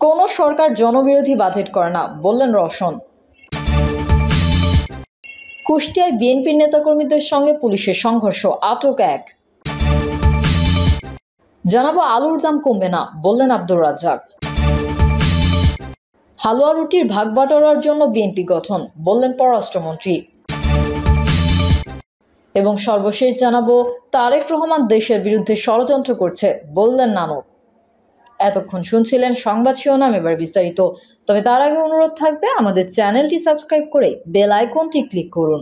কোনো সরকার জনবিরোধী বাজেট করে না, বললেন রওশন। কুষ্টিয়ায় বিএনপি নেতাকর্মীদের সঙ্গে পুলিশের সংঘর্ষ, আটক এক। জানাবো আলুর দাম কমবে না, বললেন আব্দুর রাজ্জাক। হালুয়া রুটির ভাগ বাটোয়ারার জন্য বিএনপি গঠন, বললেন পররাষ্ট্রমন্ত্রী। এবং সর্বশেষ জানাবো তারেক রহমান দেশের বিরুদ্ধে ষড়যন্ত্র করছে, বললেন নানক। এতক্ষণ শুনছিলেন সংবাদ শিরোনাম, এবার বিস্তারিত। তবে তার আগে অনুরোধ থাকবে আমাদের চ্যানেলটি সাবস্ক্রাইব করে বেল আইকনটি ক্লিক করুন।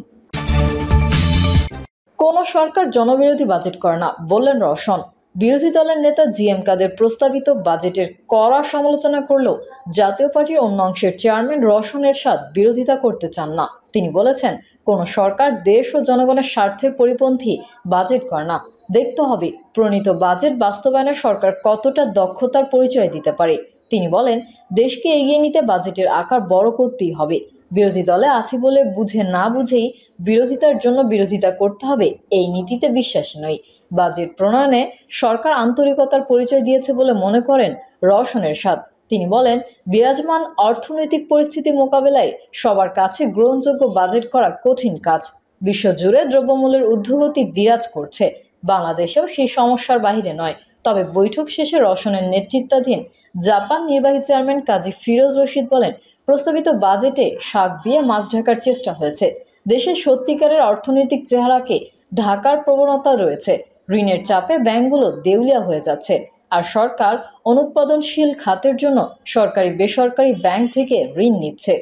কোনো সরকার জনবিরোধী বাজেট করে না, বললেন রওশন। বিরোধী দলের নেতা জিএম কাদের প্রস্তাবিত বাজেটের কড়া সমালোচনা করলেও জাতীয় পার্টির অন্য অংশের চেয়ারম্যান রওশন এরশাদ বিরোধিতা করতে চান না। তিনি বলেছেন, কোনো সরকার দেশ ও জনগণের স্বার্থের পরিপন্থী বাজেট করে না। দেখতে হবে প্রণীত বাজেট বাস্তবায়নে সরকার কতটা দক্ষতার পরিচয় দিতে পারে। তিনি বলেন, দেশকে এগিয়ে নিতে বাজেটের আকার বড় করতেই হবে। বিরোধী দলে আছি বলে বুঝে না বুঝেই বিরোধিতার জন্য বিরোধিতা করতে হবে, এই নীতিতে বিশ্বাসী নই। বাজেট প্রণয়নে সরকার আন্তরিকতার পরিচয় দিয়েছে বলে মনে করেন রওশন এরশাদ। তিনি বলেন, বিরাজমান অর্থনৈতিক পরিস্থিতি মোকাবেলায় সবার কাছে গ্রহণযোগ্য বাজেট করা কঠিন কাজ। বিশ্বজুড়ে দ্রব্যমূল্যের ঊর্ধ্বগতি বিরাজ করছে, বাংলাদেশেও সেই সমস্যার বাহিরে নয়। তবে বৈঠক শেষে রওশনের নেতৃত্বাধীন জাপান নির্বাহী চেয়ারম্যান কাজী ফিরোজ রশিদ বলেন, প্রস্তাবিত বাজেটে শাক দিয়ে মাছ ঢাকার চেষ্টা হয়েছে। দেশের সত্যিকারের অর্থনৈতিক চেহারাকে ঢাকার প্রবণতা রয়েছে। ঋণের চাপে ব্যাংকগুলো দেউলিয়া হয়ে যাচ্ছে, আর সরকার অনুৎপাদনশীল খাতের জন্য সরকারি বেসরকারি ব্যাংক থেকে ঋণ নিচ্ছে।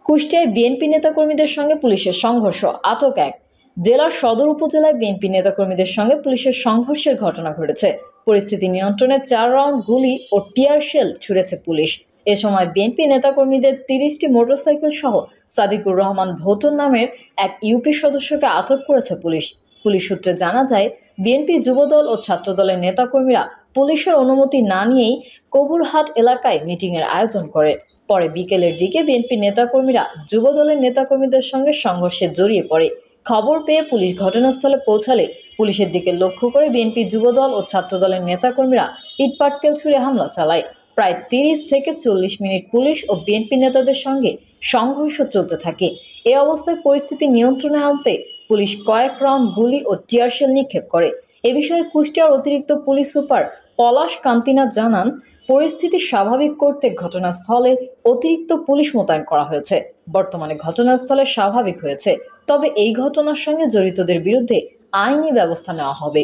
কুষ্টিয়ায় বিএনপি নেতাকর্মীদের সঙ্গে পুলিশের সংঘর্ষ, আটক এক। জেলার সদর উপজেলায় বিএনপি নেতাকর্মীদের সঙ্গে পুলিশের সংঘর্ষের ঘটনা ঘটেছে। পরিস্থিতি নিয়ন্ত্রণে 4 রাউন্ড গুলি ও টিয়ার শেল ছুড়েছে পুলিশ। এ সময় বিএনপি নেতাকর্মীদের 30টি মোটরসাইকেল সহ সাদিকুর রহমান ভোটন নামের এক ইউপি সদস্যকে আটক করেছে পুলিশ। পুলিশ সূত্রে জানা যায়, বিএনপি যুবদল ও ছাত্রদলের নেতাকর্মীরা পুলিশের অনুমতি না নিয়েই কবুরহাট এলাকায় মিটিংয়ের আয়োজন করে। পরে বিকেলের দিকে বিএনপি নেতাকর্মীরা যুবদলের নেতাকর্মীদের সঙ্গে সংঘর্ষে জড়িয়ে পড়ে। খবর পেয়ে পুলিশ ঘটনাস্থলে পৌঁছালে পুলিশের দিকে লক্ষ্য করে বিএনপি যুবদল ও ছাত্রদলের নেতাকর্মীরা ইটপাটকেল ছুড়ে হামলা চালায়। প্রায় 30 থেকে 40 মিনিট পুলিশ ও বিএনপি নেতাদের সঙ্গে সংঘর্ষ চলতে থাকে। এ অবস্থায় পরিস্থিতি নিয়ন্ত্রণে আনতে পুলিশ কয়েক রাউন্ড গুলি ও টিয়ারশেল নিক্ষেপ করে। এ বিষয়ে কুষ্টিয়ার অতিরিক্ত পুলিশ সুপার পলাশ কান্তিনাথ জানান, পরিস্থিতি স্বাভাবিক করতে ঘটনাস্থলে অতিরিক্ত পুলিশ মোতায়েন করা হয়েছে। বর্তমানে ঘটনাস্থলে স্বাভাবিক হয়েছে, তবে এই ঘটনার সঙ্গে জড়িতদের বিরুদ্ধে আইনি ব্যবস্থা নেওয়া হবে।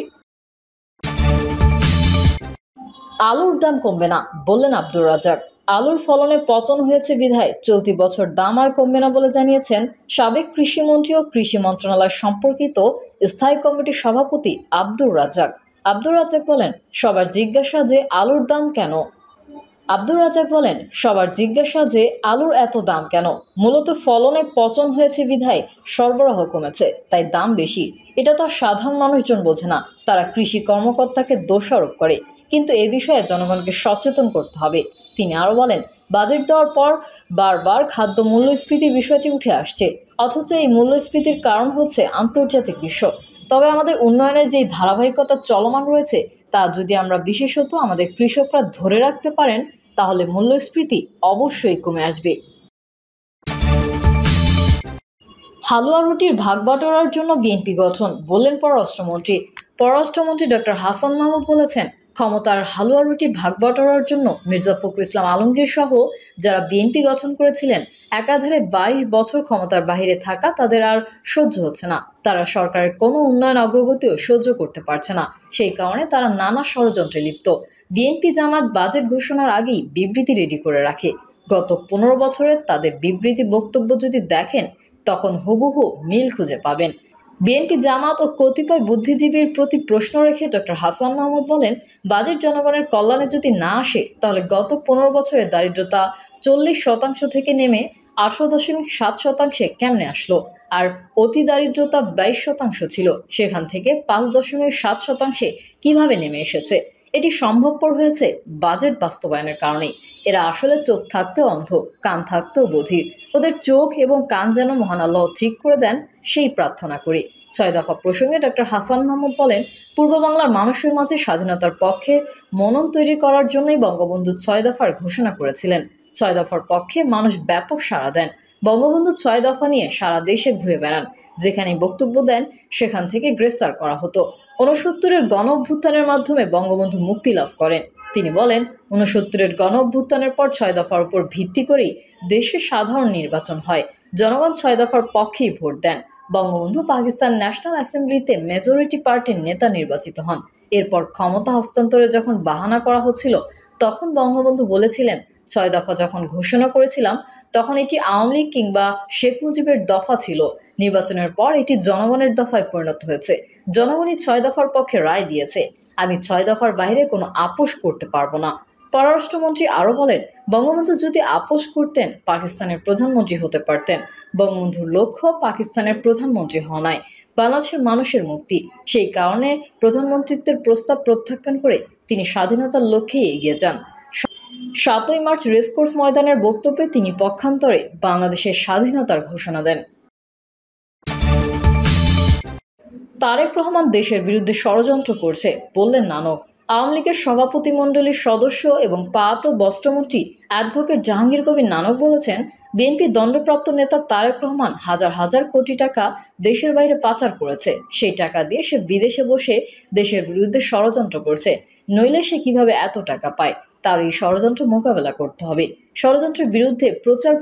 আলুর দাম কমবে না, বললেন আব্দুর রাজ্জাক। আলুর ফলনে পতন হয়েছে বিধায় চলতি বছর দাম আর কমবে না বলে জানিয়েছেন সাবেক কৃষিমন্ত্রী ও কৃষি মন্ত্রণালয় সম্পর্কিত স্থায়ী কমিটির সভাপতি আব্দুর রাজ্জাক। আব্দুর রাজ্জাক বলেন, সবার জিজ্ঞাসা যে আলুর দাম কেন। আব্দুর রাজ্জাক বলেন, সবার জিজ্ঞাসা যে আলুর এত দাম কেন। মূলত ফলনে পচন হয়েছে বিধায় সরবরাহ কমেছে, তাই দাম বেশি। এটা তো সাধারণ মানুষজন বোঝে না, তারা কৃষি কর্মকর্তাকে দোষারোপ করে। কিন্তু এ বিষয়ে জনগণকে সচেতন করতে হবে। তিনি আরও বলেন, বাজেট দেওয়ার পর বারবার খাদ্য মূল্যস্ফীতির বিষয়টি উঠে আসছে, অথচ এই মূল্যস্ফীতির কারণ হচ্ছে আন্তর্জাতিক বিশ্ব। তবে আমাদের উন্নয়নের যে ধারাবাহিকতা চলমান রয়েছে, তা যদি আমরা বিশেষত আমাদের কৃষকরা ধরে রাখতে পারেন, তাহলে মূল্যস্ফীতি অবশ্যই কমে আসবে। হালুয়া রুটির ভাগ বাটোয়ারার জন্য বিএনপি গঠন, বললেন পররাষ্ট্রমন্ত্রী ডক্টর হাসান মাহমুদ বলেছেন, ক্ষমতার হালুয়া রুটি ভাগ বাটোয়ারার জন্য মির্জা ফখরুল ইসলাম আলমগীর সহ যারা বিএনপি গঠন করেছিলেন, একাধারে 22 বছর ক্ষমতার বাইরে থাকা তাদের আর সহ্য হচ্ছে না। তারা সরকারের কোনো উন্নয়ন অগ্রগতিও সহ্য করতে পারছে না। সেই কারণে তারা নানা ষড়যন্ত্রে লিপ্ত। বিএনপি জামাত বাজেট ঘোষণার আগেই বিবৃতি রেডি করে রাখে। গত 15 বছরের তাদের বিবৃতি বক্তব্য যদি দেখেন, তখন হুবহু মিল খুঁজে পাবেন। বিএনপি জামাত ও কতিপয় বুদ্ধিজীবীর প্রতি প্রশ্ন রেখে ডক্টর হাসান মাহমুদ বলেন, বাজেট জনগণের কল্যাণে যদি না আসে, তাহলে গত 15 বছরে দারিদ্রতা 40% থেকে নেমে 18.7% কেমনে আসলো? আর অতি দারিদ্রতা 22% ছিল, সেখান থেকে 5.7% কিভাবে নেমে এসেছে? এটি সম্ভবপর হয়েছে বাজেট বাস্তবায়নের কারণেই। এরা আসলে চোখ থাকতেও অন্ধ, কান থাকতেও বধির। ওদের চোখ এবং কান যেন মহান আল্লাহ ঠিক করে দেন, সেই প্রার্থনা করি। ছয় দফা প্রসঙ্গে ডক্টর হাসান মাহমুদ বলেন, পূর্ব বাংলার মানুষের মাঝে স্বাধীনতার পক্ষে মনন তৈরি করার জন্যই বঙ্গবন্ধু 6 দফার ঘোষণা করেছিলেন। 6 দফার পক্ষে মানুষ ব্যাপক সাড়া দেন। বঙ্গবন্ধু 6 দফা নিয়ে সারা দেশে ঘুরে বেড়ান। যেখানে বক্তব্য দেন সেখান থেকে গ্রেফতার করা হতো। 69-এর গণ অভ্যুত্থানের মাধ্যমে বঙ্গবন্ধু মুক্তি লাভ করেন। তিনি বলেন, 69-এর গণ অভ্যুত্থানের পর 6 দফার উপর ভিত্তি করেই দেশে সাধারণ নির্বাচন হয়। জনগণ 6 দফার পক্ষেই ভোট দেন। বঙ্গবন্ধু পাকিস্তান ন্যাশনাল অ্যাসেম্বলিতে মেজরিটি পার্টির নেতা নির্বাচিত হন। এরপর ক্ষমতা হস্তান্তরে যখন বাহানা করা হচ্ছিল, তখন বঙ্গবন্ধু বলেছিলেন, 6 দফা যখন ঘোষণা করেছিলাম তখন এটি আওয়ামী লীগ কিংবা শেখ মুজিবের দফা ছিল। নির্বাচনের পর এটি জনগণের দফায় পরিণত হয়েছে। জনগণই 6 দফার পক্ষে রায় দিয়েছে। আমি 6 দফার বাইরে কোনো আপোষ করতে পারবো না। পররাষ্ট্রমন্ত্রী আরও বলেন, বঙ্গবন্ধু যদি আপোষ করতেন পাকিস্তানের প্রধানমন্ত্রী হতে পারতেন। বঙ্গবন্ধুর লক্ষ্য পাকিস্তানের প্রধানমন্ত্রী হওয়া নয়, বাংলাদেশের মানুষের মুক্তি। সেই কারণে প্রধানমন্ত্রিত্বের প্রস্তাব প্রত্যাখ্যান করে তিনি স্বাধীনতার লক্ষ্যেই এগিয়ে যান। 7ই মার্চ রেসকোর্স ময়দানের বক্তব্যে তিনি পক্ষান্তরে বাংলাদেশের স্বাধীনতার ঘোষণা দেন। তারেক রহমান দেশের বিরুদ্ধে ষড়যন্ত্র করছে বললেন নানক। আওয়ামী লীগের সভাপতিমণ্ডলীর সদস্য এবং পাট ও বস্ত্রমন্ত্রী অ্যাডভোকেট জাহাঙ্গীর কবির নানক বলেছেন, বিএনপি দণ্ডপ্রাপ্ত নেতা তারেক রহমান হাজার হাজার কোটি টাকা দেশের বাইরে পাচার করেছে। সেই টাকা দিয়ে সে বিদেশে বসে দেশের বিরুদ্ধে ষড়যন্ত্র করছে। নইলে সে কিভাবে এত টাকা পায়? তার এই ষড়যন্ত্র মোকাবেলা করতে হবে। ষড়যন্ত্রের বিরুদ্ধে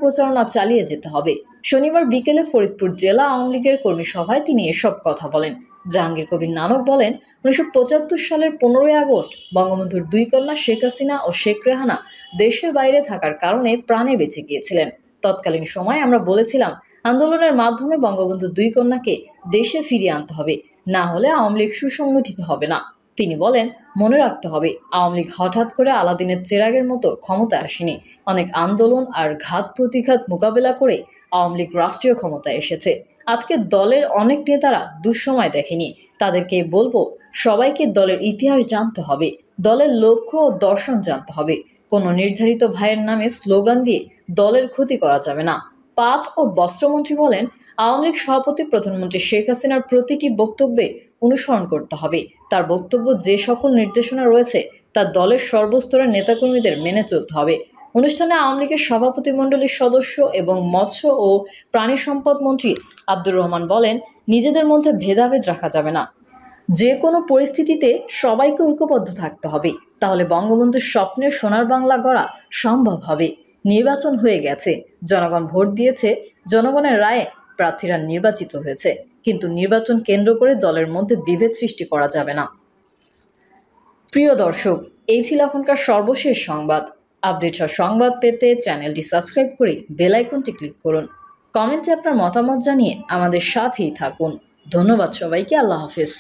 প্রচারণা চালিয়ে যেতে হবে। শনিবার বিকেলে ফরিদপুর জেলা আওয়ামী লীগের কর্মী সভায় তিনি এসব কথা বলেন। জাহাঙ্গীর কবির নানক বলেন, 1975 সালের 15ই আগস্ট বঙ্গবন্ধুর দুই কন্যা শেখ হাসিনা ও শেখ রেহানা দেশের বাইরে থাকার কারণে প্রাণে বেঁচে গিয়েছিলেন। তৎকালীন সময় আমরা বলেছিলাম, আন্দোলনের মাধ্যমে বঙ্গবন্ধু দুই কন্যাকে দেশে ফিরিয়ে আনতে হবে, না হলে আওয়ামী লীগ সুসংগঠিত হবে না। তিনি বলেন, মনে রাখতে হবে, আওয়ামী লীগ হঠাৎ করে আলাদিনের চেরাগের মতো ক্ষমতায় আসেনি। অনেক আন্দোলন আর ঘাত প্রতিঘাত মোকাবেলা করে আওয়ামী লীগ রাষ্ট্রীয় ক্ষমতায় এসেছে। আজকে দলের অনেক নেতারা দুঃসময় দেখেনি। তাদেরকে বলবো, সবাইকে দলের ইতিহাস জানতে হবে, দলের লক্ষ্য ও দর্শন জানতে হবে। কোনো নির্ধারিত ভাইয়ের নামে স্লোগান দিয়ে দলের ক্ষতি করা যাবে না। পাট ও বস্ত্রমন্ত্রী বলেন, আওয়ামী লীগ সভাপতি প্রধানমন্ত্রী শেখ হাসিনার প্রতিটি বক্তব্যে অনুসরণ করতে হবে। তার বক্তব্য যে সকল নির্দেশনা রয়েছে তা দলের সর্বস্তরের নেতাকর্মীদের মেনে চলতে হবে। অনুষ্ঠানে আওয়ামী লীগের সভাপতিমণ্ডলীর সদস্য এবং মৎস্য ও প্রাণী সম্পদ মন্ত্রী আব্দুর রহমান বলেন, নিজেদের মধ্যে ভেদাভেদ রাখা যাবে না। যে কোনো পরিস্থিতিতে সবাইকে ঐক্যবদ্ধ থাকতে হবে। তাহলে বঙ্গবন্ধুর স্বপ্নের সোনার বাংলা গড়া সম্ভব হবে। নির্বাচন হয়ে গেছে, জনগণ ভোট দিয়েছে, জনগণের রায়ে প্রার্থীরা নির্বাচিত হয়েছে। কিন্তু নির্বাচন কেন্দ্র করে দলের মধ্যে বিভেদ সৃষ্টি করা যাবে না। প্রিয় দর্শক, এই ছিল এখনকার সর্বশেষ সংবাদ। আপডেট সংবাদ পেতে চ্যানেলটি সাবস্ক্রাইব করে বেল আইকনটি ক্লিক করুন। কমেন্টে আপনার মতামত জানিয়ে আমাদের সাথেই থাকুন। ধন্যবাদ সবাইকে। আল্লাহ হাফেজ।